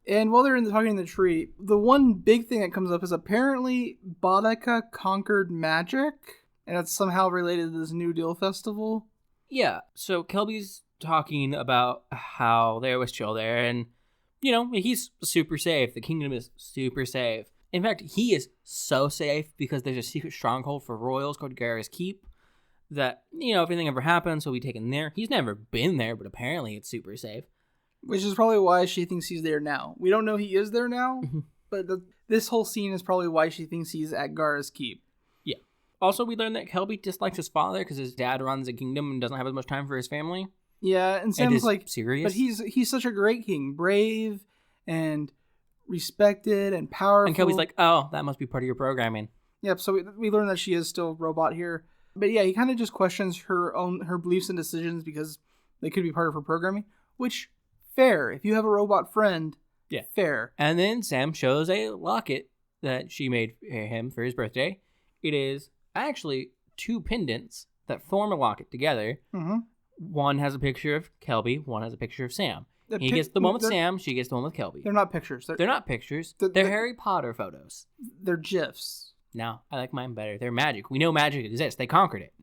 And while they're talking in the tree, the one big thing that comes up is apparently Bodica conquered magic, and it's somehow related to this New Deal festival. Yeah, so Kelby's talking about how they always chill there, and, you know, he's super safe. The kingdom is super safe. In fact, he is so safe because there's a secret stronghold for royals called Garrus Keep that, you know, if anything ever happens, he'll be taken there. He's never been there, but apparently it's super safe. Which is probably why she thinks he's there now. We don't know he is there now, but this whole scene is probably why she thinks he's at Garrus Keep. Yeah. Also, we learned that Kelby dislikes his father because his dad runs a kingdom and doesn't have as much time for his family. Yeah, and Sam's is like, serious. but he's such a great king, brave and respected and powerful. And Kelby's like, oh, that must be part of your programming. Yep. So we learn that she is still a robot here, but yeah, he kind of just questions her beliefs and decisions because they could be part of her programming. Which fair if you have a robot friend. Yeah, fair. And then Sam shows a locket that she made him for his birthday. It is actually 2 pendants that form a locket together. Mm-hmm. One has a picture of Kelby, one has a picture of Sam. He gets the one with Sam, she gets the one with Kelby. They're not pictures. They're not pictures. They're Harry Potter photos. They're GIFs. No, I like mine better. They're magic. We know magic exists. They conquered it.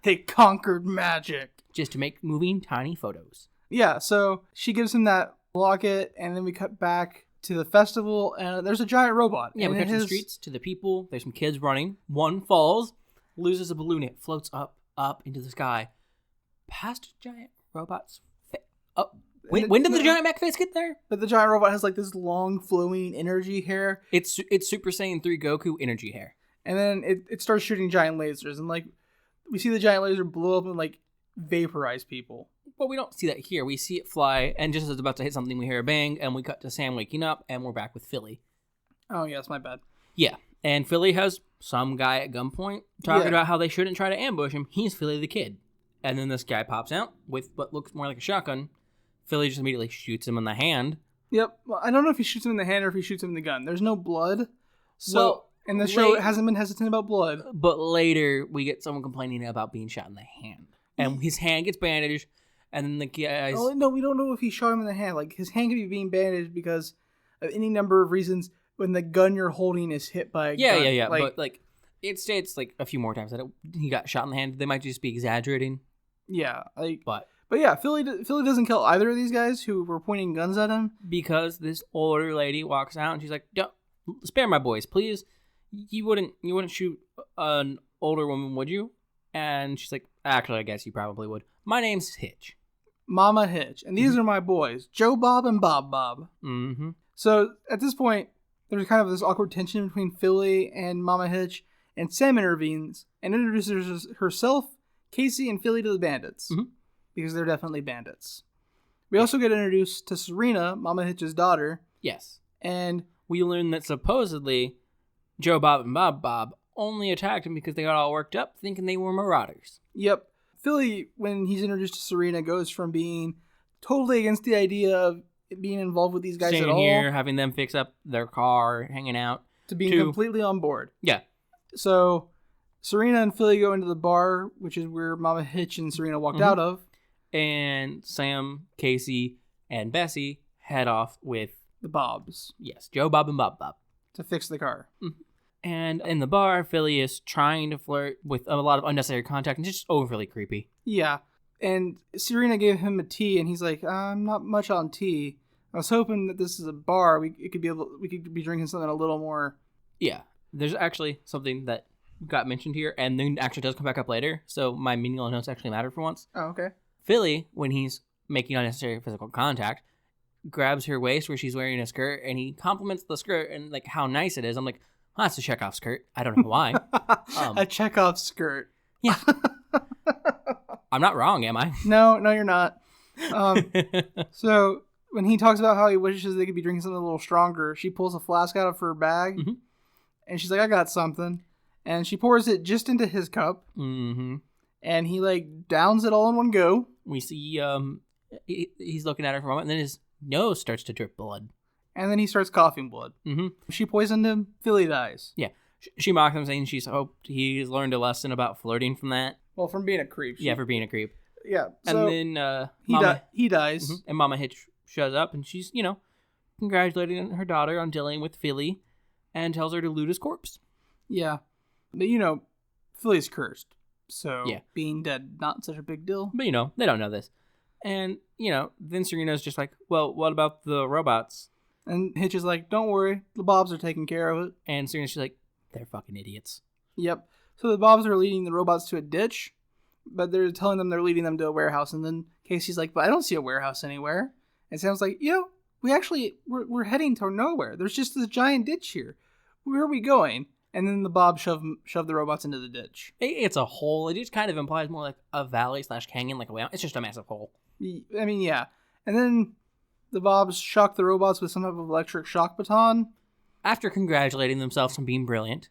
They conquered magic. Just to make moving tiny photos. Yeah, so she gives him that locket, and then we cut back to the festival, and there's a giant robot. Yeah, we cut to the streets, to the people. There's some kids running. One falls, loses a balloon. It floats up into the sky. Past giant robot's face. Oh, when did the giant mech face get there? But the giant robot has like this long flowing energy hair. It's Super Saiyan 3 Goku energy hair. And then it starts shooting giant lasers, and like we see the giant laser blow up and like vaporize people. Well, we don't see that here. We see it fly, and just as it's about to hit something, we hear a bang, and we cut to Sam waking up, and we're back with Philly. Oh, yeah, that's my bad. Yeah, and Philly has some guy at gunpoint talking about how they shouldn't try to ambush him. He's Philly the kid. And then this guy pops out with what looks more like a shotgun. Philly just immediately shoots him in the hand. Yep. Well, I don't know if he shoots him in the hand or if he shoots him in the gun. There's no blood. So, and the show hasn't been hesitant about blood. But later, we get someone complaining about being shot in the hand. And his hand gets bandaged, and then the guys... Oh, no, we don't know if he shot him in the hand. Like, his hand could be being bandaged because of any number of reasons when the gun you're holding is hit by a gun. Yeah. But, like, it states, like, a few more times that he got shot in the hand. They might just be exaggerating. Yeah, like... But yeah, Philly doesn't kill either of these guys who were pointing guns at him. Because this older lady walks out, and she's like, don't, spare my boys, please. You wouldn't shoot an older woman, would you? And she's like, actually, I guess you probably would. My name's Hitch. Mama Hitch. And these are my boys, Joe Bob and Bob Bob. Mm-hmm. So at this point, there's kind of this awkward tension between Philly and Mama Hitch, and Sam intervenes and introduces herself, Casey, and Philly to the bandits. Mm-hmm. Because they're definitely bandits. We also get introduced to Serena, Mama Hitch's daughter. Yes. And we learn that supposedly Joe Bob and Bob Bob only attacked him because they got all worked up thinking they were marauders. Yep. Philly, when he's introduced to Serena, goes from being totally against the idea of being involved with these guys Staying at all. here, having them fix up their car, hanging out. To being completely on board. Yeah. So Serena and Philly go into the bar, which is where Mama Hitch and Serena walked out of. And Sam, Casey, and Bessie head off with the Bobs. Yes, Joe Bob and Bob Bob. To fix the car. Mm-hmm. And in the bar, Philly is trying to flirt with a lot of unnecessary contact and just overly creepy. Yeah. And Serena gave him a tea, and he's like, I'm not much on tea. I was hoping that this is a bar. We could be drinking something a little more. Yeah. There's actually something that got mentioned here, and then actually does come back up later. So my meaningless notes actually matter for once. Oh, okay. Philly, when he's making unnecessary physical contact, grabs her waist where she's wearing a skirt, and he compliments the skirt and like how nice it is. I'm like, well, that's a Chekhov skirt. I don't know why. A Chekhov skirt. Yeah. I'm not wrong, am I? No, you're not. So when he talks about how he wishes they could be drinking something a little stronger, she pulls a flask out of her bag, and she's like, I got something. And she pours it just into his cup. Mm-hmm. And he like downs it all in one go. We see he's looking at her for a moment, and then his nose starts to drip blood. And then he starts coughing blood. Mm-hmm. She poisoned him. Philly dies. Yeah. She mocks him, saying she's hoped he's learned a lesson about flirting from that. Well, from being a creep. Yeah, for being a creep. Yeah. So and then he dies. Mm-hmm. And Mama Hitch shows up, and she's, congratulating her daughter on dealing with Philly and tells her to loot his corpse. Yeah. But, Philly's cursed. So being dead, not such a big deal. But, they don't know this. And, then Serena's just like, well, what about the robots? And Hitch is like, don't worry, the Bobs are taking care of it. And Serena's just like, they're fucking idiots. Yep. So the Bobs are leading the robots to a ditch, but they're telling them they're leading them to a warehouse. And then Casey's like, but I don't see a warehouse anywhere. And Sam's like, we're heading to nowhere. There's just this giant ditch here. Where are we going? And then the Bob shoved the robots into the ditch. It's a hole. It just kind of implies more like a valley / canyon, like a way out. It's just a massive hole. I mean, yeah. And then the Bobs shocked the robots with some type of electric shock baton. After congratulating themselves on being brilliant.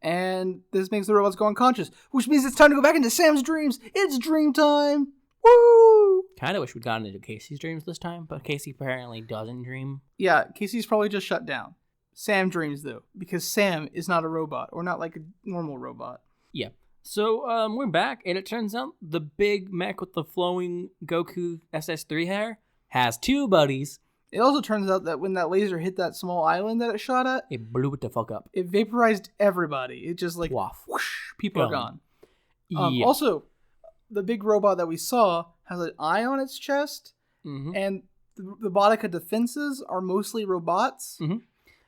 And this makes the robots go unconscious, which means it's time to go back into Sam's dreams. It's dream time. Woo! Kind of wish we'd gotten into Casey's dreams this time, but Casey apparently doesn't dream. Yeah, Casey's probably just shut down. Sam dreams, though, because Sam is not a robot, or not like a normal robot. Yeah. So we're back, and it turns out the big mech with the flowing Goku SS3 hair has two buddies. It also turns out that when that laser hit that small island that it shot at, it blew it the fuck up. It vaporized everybody. It just like, whoosh, people are gone. Yeah. Also, the big robot that we saw has an eye on its chest, and the Bodica defenses are mostly robots. Mm-hmm.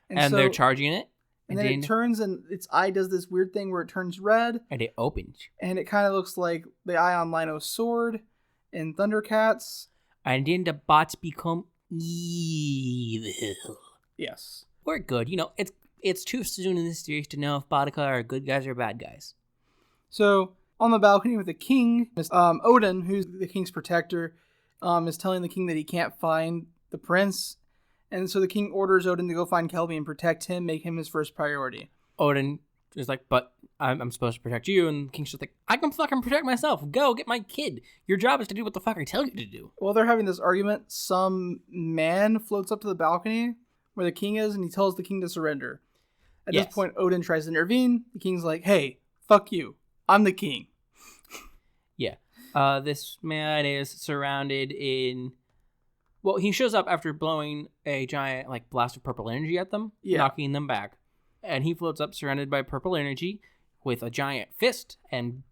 And so, they're charging it. And then it turns, and its eye does this weird thing where it turns red. And it opens. And it kind of looks like the eye on Lino's sword in Thundercats. And then the bots become evil. Yes. We're good. You know, it's too soon in this series to know if Bodica are good guys or bad guys. So, on the balcony with the king, Odin, who's the king's protector, is telling the king that he can't find the prince. And so the king orders Odin to go find Kelby and protect him, make him his first priority. Odin is like, but I'm supposed to protect you. And the king's just like, I can fucking protect myself. Go get my kid. Your job is to do what the fuck I tell you to do. While they're having this argument, some man floats up to the balcony where the king is, and he tells the king to surrender. At this point, Odin tries to intervene. The king's like, hey, fuck you. I'm the king. Yeah. This man is surrounded in... Well, he shows up after blowing a giant blast of purple energy at them, knocking them back. And he floats up surrounded by purple energy with a giant fist and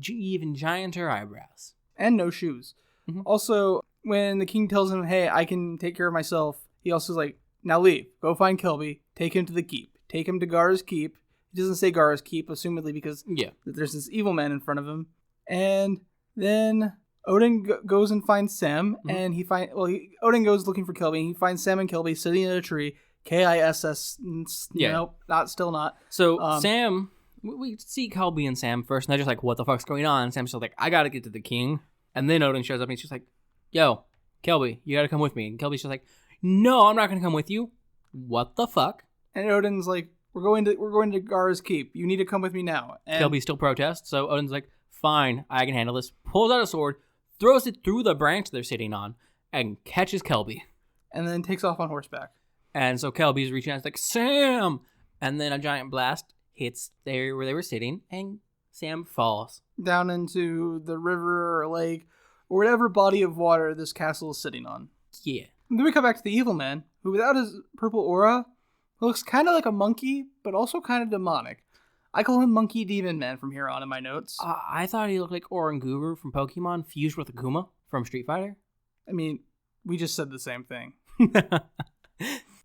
even gianter eyebrows. And no shoes. Mm-hmm. Also, when the king tells him, hey, I can take care of myself, he also is like, now leave. Go find Kelby. Take him to the keep. Take him to Gara's keep. He doesn't say Gara's keep, assumedly because there's this evil man in front of him. And then... Odin goes and finds Sam, and Odin goes looking for Kelby, and he finds Sam and Kelby sitting in a tree. Kiss. Nope, not. So Sam, we see Kelby and Sam first, and they're just like, "What the fuck's going on?" And Sam's just like, "I gotta get to the king." And then Odin shows up, and he's just like, "Yo, Kelby, you gotta come with me." And Kelby's just like, "No, I'm not gonna come with you." What the fuck? And Odin's like, "We're going to Gara's keep. You need to come with me now." And Kelby still protests, so Odin's like, "Fine, I can handle this." Pulls out a sword. Throws it through the branch they're sitting on, and catches Kelby. And then takes off on horseback. And so Kelby's reaching out, like, Sam! And then a giant blast hits there where they were sitting, and Sam falls. Down into the river or lake, or whatever body of water this castle is sitting on. Yeah. And then we come back to the evil man, who without his purple aura, looks kind of like a monkey, but also kind of demonic. I call him Monkey Demon Man from here on in my notes. I thought he looked like Oranguru from Pokemon fused with Akuma from Street Fighter. I mean, we just said the same thing.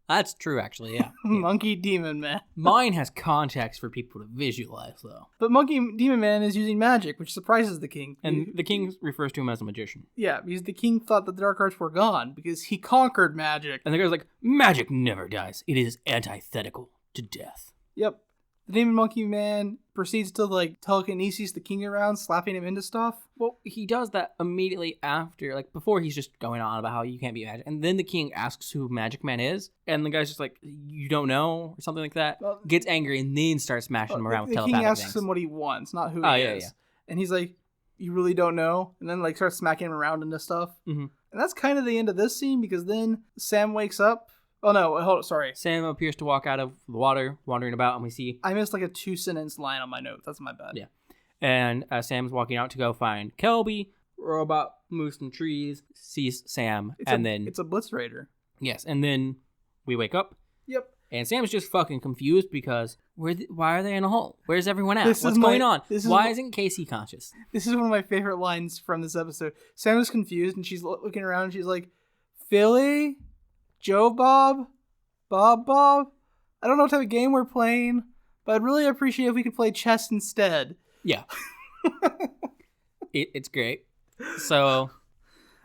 That's true, actually, yeah. Monkey Demon Man. Mine has context for people to visualize, though. But Monkey Demon Man is using magic, which surprises the king. And the king refers to him as a magician. Yeah, because the king thought the dark arts were gone, because he conquered magic. And the guy's like, magic never dies. It is antithetical to death. Yep. The Demon Monkey Man proceeds to, telekinesis the king around, slapping him into stuff. Well, he does that immediately after, before he's just going on about how you can't be magic. And then the king asks who Magic Man is, and the guy's just like, you don't know, or something like that. Well, gets angry, and then starts smashing him around with telepathic things. The king asks him what he wants, not who he is. Yeah. And he's like, you really don't know? And then, starts smacking him around into stuff. Mm-hmm. And that's kind of the end of this scene, because then Sam wakes up. Oh, no, hold on, sorry. Sam appears to walk out of the water, wandering about, and we see... I missed a 2-sentence line on my notes. That's my bad. Yeah. And Sam's walking out to go find Kelby. Robot moves some trees, sees Sam, then... It's a Blitz Raider. Yes, and then we wake up. Yep. And Sam's just fucking confused because why are they in a hole? Where's everyone at? What's going on? Why isn't Casey conscious? This is one of my favorite lines from this episode. Sam is confused, and she's looking around, and she's like, Philly? Joe Bob? Bob? I don't know what type of game we're playing, but I'd really appreciate if we could play chess instead. Yeah. It's great. So,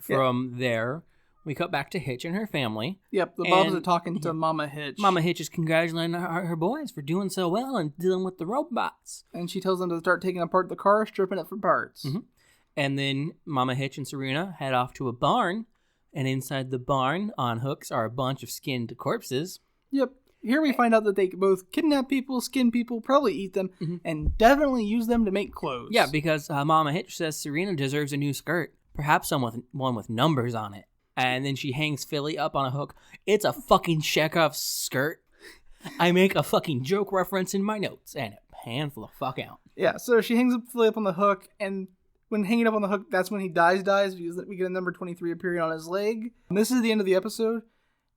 from there, we cut back to Hitch and her family. Yep, the Bubs are talking to Mama Hitch. Mama Hitch is congratulating her boys for doing so well and dealing with the robots. And she tells them to start taking apart the car, stripping it for parts. Mm-hmm. And then Mama Hitch and Serena head off to a barn. And inside the barn, on hooks, are a bunch of skinned corpses. Yep. Here we find out that they both kidnap people, skin people, probably eat them, and definitely use them to make clothes. Yeah, because Mama Hitch says Serena deserves a new skirt. Perhaps one with numbers on it. And then she hangs Philly up on a hook. It's a fucking Chekhov skirt. I make a fucking joke reference in my notes, and it pans the fuck out. Yeah, so she hangs Philly up on the hook, and when hanging up on the hook, that's when he dies, because we get a number 23 appearing on his leg. And this is the end of the episode.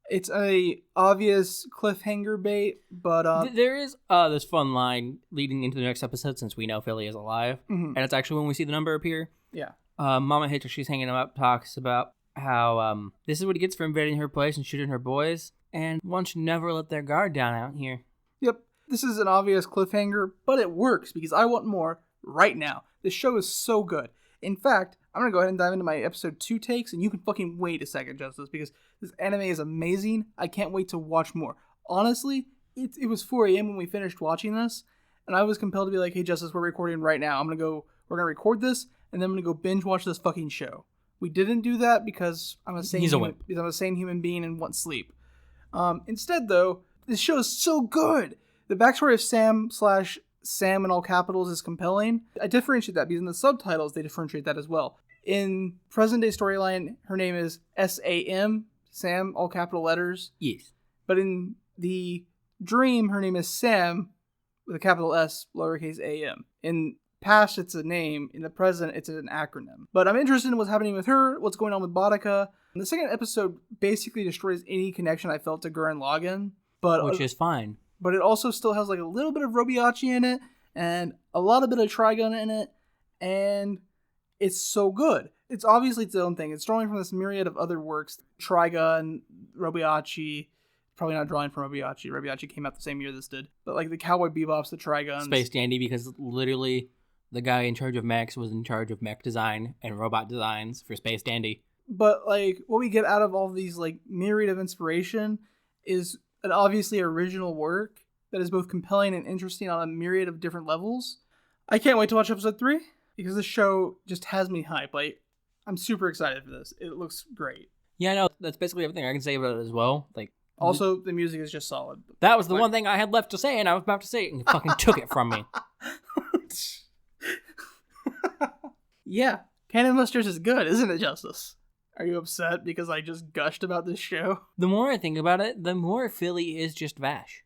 It's a obvious cliffhanger bait, but... there is this fun line leading into the next episode, since we know Philly is alive. And it's actually when we see the number appear. Yeah. Mama Hitch, she's hanging him up, talks about how this is what he gets for invading her place and shooting her boys, and one should never let their guard down out here. Yep. This is an obvious cliffhanger, but it works because I want more right now. This show is so good. In fact, I'm going to go ahead and dive into my episode 2 takes, and you can fucking wait a second, Justice, because this anime is amazing. I can't wait to watch more. Honestly, it was 4 a.m. when we finished watching this, and I was compelled to be like, hey, Justice, we're recording right now. We're going to record this, and then I'm going to go binge watch this fucking show. We didn't do that because I'm a sane human being and want sleep. Instead, though, this show is so good. The backstory of Sam in all capitals is compelling. I differentiate that because in the subtitles, they differentiate that as well. In present-day storyline, her name is S-A-M, Sam, all capital letters. Yes. But in the dream, her name is Sam, with a capital S, lowercase a-m. In past, it's a name. In the present, it's an acronym. But I'm interested in what's happening with her, what's going on with Boudica. And the second episode basically destroys any connection I felt to Gurren Lagann. Which is fine. But it also still has like a little bit of Robiachi in it, and a lot of bit of Trigun in it, and it's so good. It's obviously its own thing. It's drawing from this myriad of other works. Trigun, Robiachi, probably not drawing from Robiachi. Robiachi came out the same year this did. But like the Cowboy Bebops, the Triguns. Space Dandy, because literally the guy in charge of mechs was in charge of mech design and robot designs for Space Dandy. But like what we get out of all of these like myriad of inspiration is an obviously original work that is both compelling and interesting on a myriad of different levels. I can't wait to watch episode 3 because this show just has me hyped. Like, I'm super excited for this. It looks great. Yeah, no, that's basically everything I can say about it as well. Like, also, the music is just solid. That was the one thing I had left to say, and I was about to say it, and you fucking took it from me. Yeah, Canon Busters is good, isn't it, Justice? Are you upset because I just gushed about this show? The more I think about it, the more Philly is just Vash.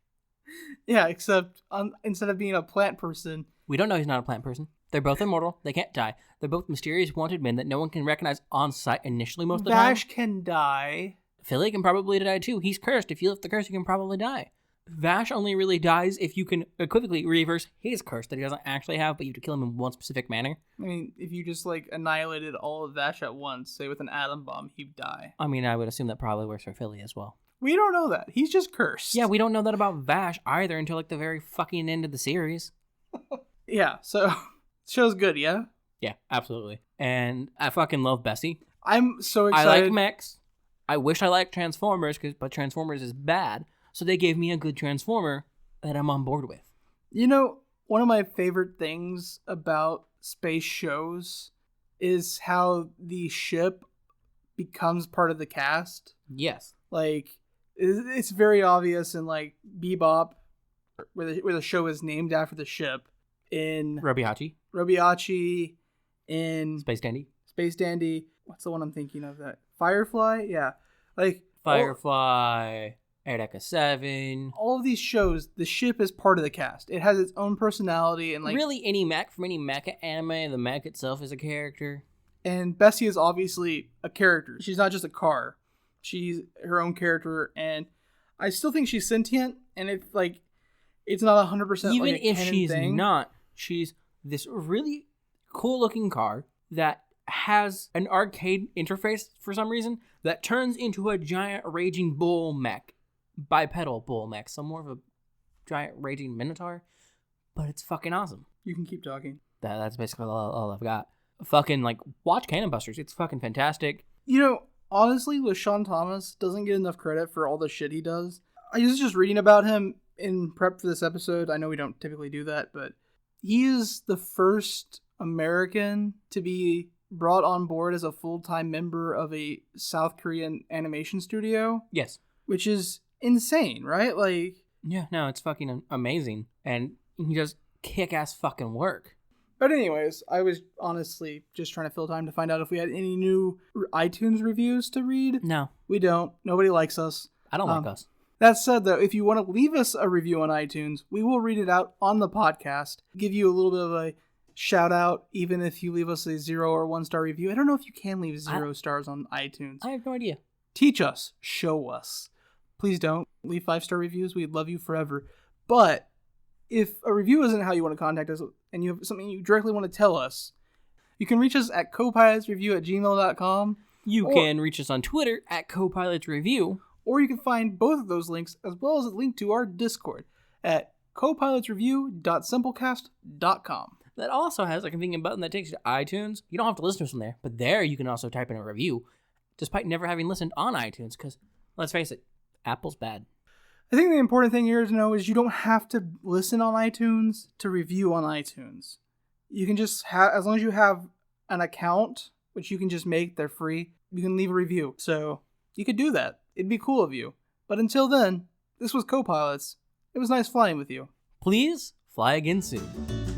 Yeah, except instead of being a plant person... We don't know he's not a plant person. They're both immortal. They can't die. They're both mysterious wanted men that no one can recognize on sight initially most of the time. Vash can die. Philly can probably die too. He's cursed. If you lift the curse, he can probably die. Vash only really dies if you can equivocally reverse his curse that he doesn't actually have, but you have to kill him in one specific manner. I mean, if you just, like, annihilated all of Vash at once, say with an atom bomb, he'd die. I mean, I would assume that probably works for Philly as well. We don't know that. He's just cursed. Yeah, we don't know that about Vash either until, like, the very fucking end of the series. Yeah, so, show's good, yeah? Yeah, absolutely. And I fucking love Bessie. I'm so excited. I like mechs. I wish I liked Transformers, but Transformers is bad. So they gave me a good Transformer that I'm on board with. You know, one of my favorite things about space shows is how the ship becomes part of the cast. Yes. Like, it's very obvious in, like, Bebop, where the show is named after the ship. In Robiachi, in Space Dandy. What's the one I'm thinking of? That Firefly? Yeah. Like, Firefly... Eureka 7. All of these shows, the ship is part of the cast. It has its own personality and like really any mech from any mecha anime, the mech itself is a character. And Bessie is obviously a character. She's not just a car. She's her own character, and I still think she's sentient. And it's not 100% even like a if canon she's thing. not. She's this really cool looking car that has an arcade interface for some reason that turns into a giant raging bull mech. Bipedal bull mech, so more of a giant raging minotaur, but it's fucking awesome. You can keep talking. That's basically all I've got. Fucking, like, watch Canon Busters. It's fucking fantastic. You know, Honestly, LaShawn Thomas doesn't get enough credit for all the shit he does. I was just reading about him in prep for this episode. I know we don't typically do that, but he is the first American to be brought on board as a full-time member of a South Korean animation studio. Yes. Which is insane, right? Like, yeah, no, it's fucking amazing. And he does kick-ass fucking work. But anyways, I was honestly just trying to fill time to find out if we had any new iTunes reviews to read. No. We don't. Nobody likes us. I don't like us. That said, though, if you want to leave us a review on iTunes, we will read it out on the podcast, give you a little bit of a shout out, even if you leave us a 0 or 1 star review. I don't know if you can leave 0 stars on iTunes. I have no idea. Teach us. Show us. Please don't leave 5-star reviews. We'd love you forever. But if a review isn't how you want to contact us and you have something you directly want to tell us, you can reach us at copilotsreview@gmail.com. You can reach us on Twitter at copilotsreview. Or you can find both of those links as well as a link to our Discord at copilotsreview.simplecast.com. That also has a convenient button that takes you to iTunes. You don't have to listen to us from there, but there you can also type in a review, despite never having listened on iTunes, because, let's face it, Apple's bad. I think the important thing here to know is you don't have to listen on iTunes to review on iTunes. You can just have, as long as you have an account, which you can just make, they're free, you can leave a review. So you could do that. It'd be cool of you. But until then, this was Copilots. It was nice flying with you. Please fly again soon.